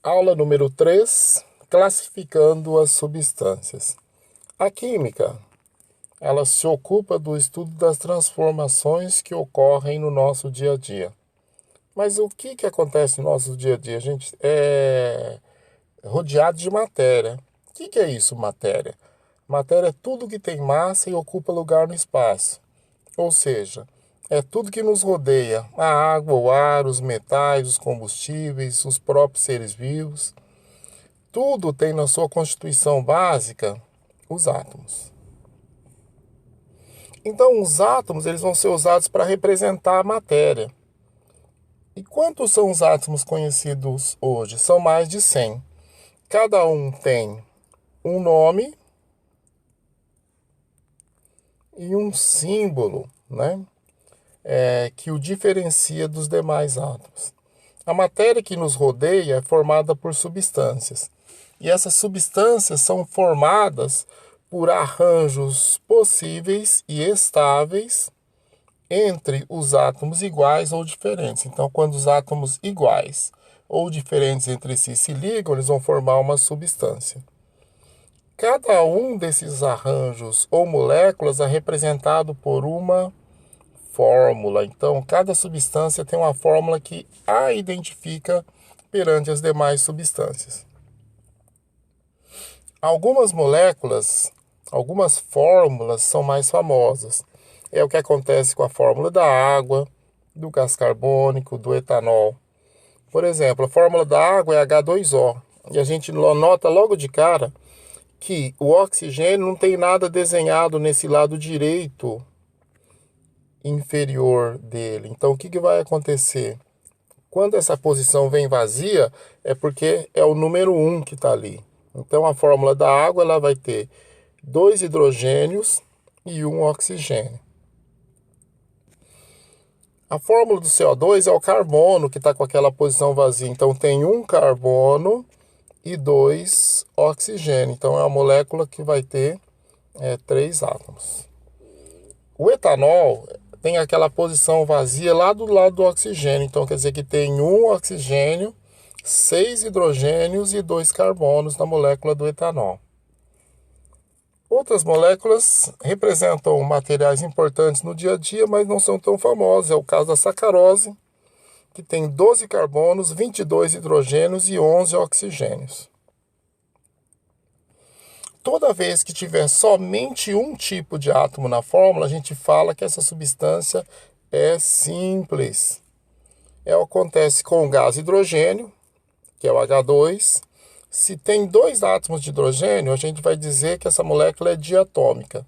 Aula número 3, classificando as substâncias. A química, ela se ocupa do estudo das transformações que ocorrem no nosso dia a dia. Mas o que acontece no nosso dia a dia? A gente é rodeado de matéria. O que é isso, matéria? Matéria é tudo que tem massa e ocupa lugar no espaço. Ou seja, é tudo que nos rodeia: a água, o ar, os metais, os combustíveis, os próprios seres vivos. Tudo tem na sua constituição básica os átomos. Então, os átomos eles vão ser usados para representar a matéria. E quantos são os átomos conhecidos hoje? São mais de 100. Cada um tem um nome e um símbolo, né? Que o diferencia dos demais átomos. A matéria que nos rodeia é formada por substâncias. E essas substâncias são formadas por arranjos possíveis e estáveis entre os átomos iguais ou diferentes. Então, quando os átomos iguais ou diferentes entre si se ligam, eles vão formar uma substância. Cada um desses arranjos ou moléculas é representado por uma fórmula. Então, cada substância tem uma fórmula que a identifica perante as demais substâncias. Algumas moléculas, algumas fórmulas são mais famosas. É o que acontece com a fórmula da água, do gás carbônico, do etanol. Por exemplo, a fórmula da água é H2O. E a gente nota logo de cara que o oxigênio não tem nada desenhado nesse lado direito inferior dele. Então, o que vai acontecer? Quando essa posição vem vazia, é porque é o número 1 que está ali. Então, a fórmula da água ela vai ter 2 hidrogênios e 1 oxigênio. A fórmula do CO2 é o carbono, que está com aquela posição vazia. Então, tem 1 carbono e 2 oxigênio. Então, é uma molécula que vai ter 3 átomos. O etanol tem aquela posição vazia lá do lado do oxigênio. Então, quer dizer que tem 1 oxigênio, 6 hidrogênios e 2 carbonos na molécula do etanol. Outras moléculas representam materiais importantes no dia a dia, mas não são tão famosas. É o caso da sacarose, que tem 12 carbonos, 22 hidrogênios e 11 oxigênios. Toda vez que tiver somente um tipo de átomo na fórmula, a gente fala que essa substância é simples. Acontece com o gás hidrogênio, que é o H2. Se tem 2 átomos de hidrogênio, a gente vai dizer que essa molécula é diatômica.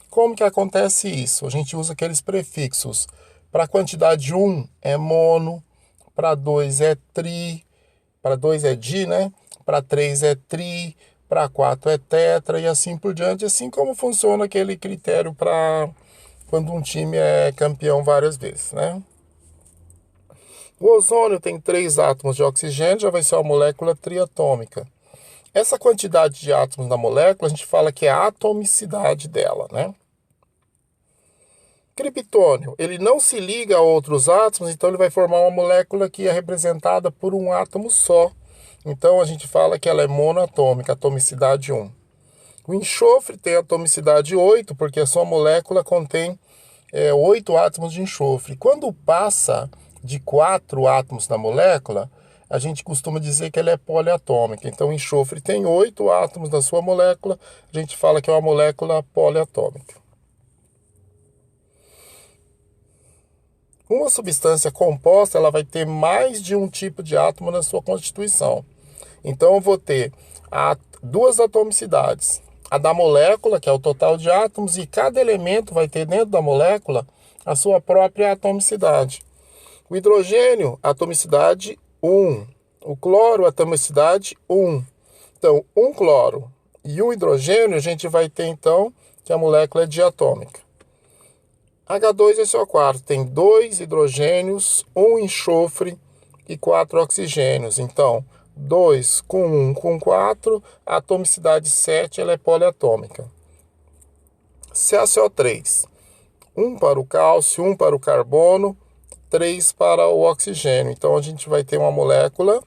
Como que acontece isso? A gente usa aqueles prefixos. Para a quantidade 1 é mono, para 2 é tri, para 2 é di, né? Para 3 é tri, para 4 é tetra e assim por diante, assim como funciona aquele critério para quando um time é campeão várias vezes, né? O ozônio tem 3 átomos de oxigênio, já vai ser uma molécula triatômica. Essa quantidade de átomos na molécula, a gente fala que é a atomicidade dela, né? Criptônio, ele não se liga a outros átomos, então ele vai formar uma molécula que é representada por um átomo só. Então a gente fala que ela é monoatômica, atomicidade 1. O enxofre tem atomicidade 8, porque a sua molécula contém 8 átomos de enxofre. Quando passa de 4 átomos na molécula, a gente costuma dizer que ela é poliatômica. Então, o enxofre tem 8 átomos na sua molécula, a gente fala que é uma molécula poliatômica. Uma substância composta, ela vai ter mais de um tipo de átomo na sua constituição. Então, eu vou ter 2 atomicidades. A da molécula, que é o total de átomos, e cada elemento vai ter dentro da molécula a sua própria atomicidade. O hidrogênio, atomicidade 1. O cloro, atomicidade 1. Então, 1 cloro e 1 hidrogênio, a gente vai ter, então, que a molécula é diatômica. H2SO4 tem 2 hidrogênios, 1 enxofre e 4 oxigênios. Então, 2 com 1 com 4, a atomicidade 7, ela é poliatômica. CaCO3, 1 para o cálcio, 1 para o carbono, 3 para o oxigênio. Então, a gente vai ter uma molécula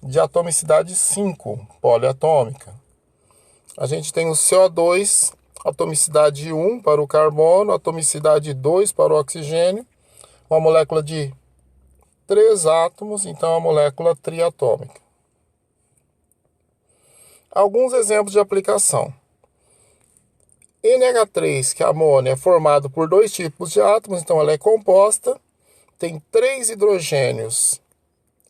de atomicidade 5, poliatômica. A gente tem o CO2, atomicidade 1 para o carbono, atomicidade 2 para o oxigênio, uma molécula de 3 átomos, então é uma molécula triatômica. Alguns exemplos de aplicação. NH3, que é a amônia, é formado por 2 tipos de átomos, então ela é composta, tem 3 hidrogênios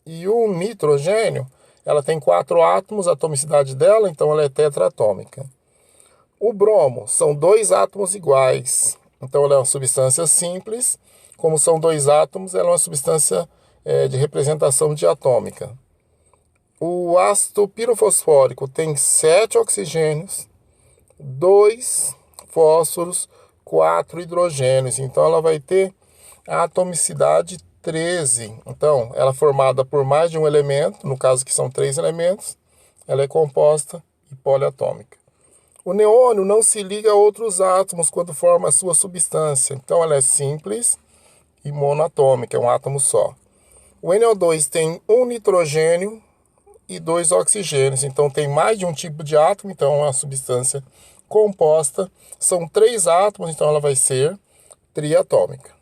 e 1 nitrogênio, ela tem 4 átomos, a atomicidade dela, então ela é tetratômica. O bromo, são 2 átomos iguais, então ela é uma substância simples, como são 2 átomos, ela é uma substância de representação diatômica. O ácido pirofosfórico tem 7 oxigênios, 2 fósforos, 4 hidrogênios. Então, ela vai ter a atomicidade 13. Então, ela é formada por mais de um elemento, no caso que são 3 elementos, ela é composta e poliatômica. O neônio não se liga a outros átomos quando forma a sua substância. Então, ela é simples e monatômica, é um átomo só. O NO2 tem 1 nitrogênio e 2 oxigênios, então tem mais de um tipo de átomo, então é uma substância composta. São 3 átomos, então ela vai ser triatômica.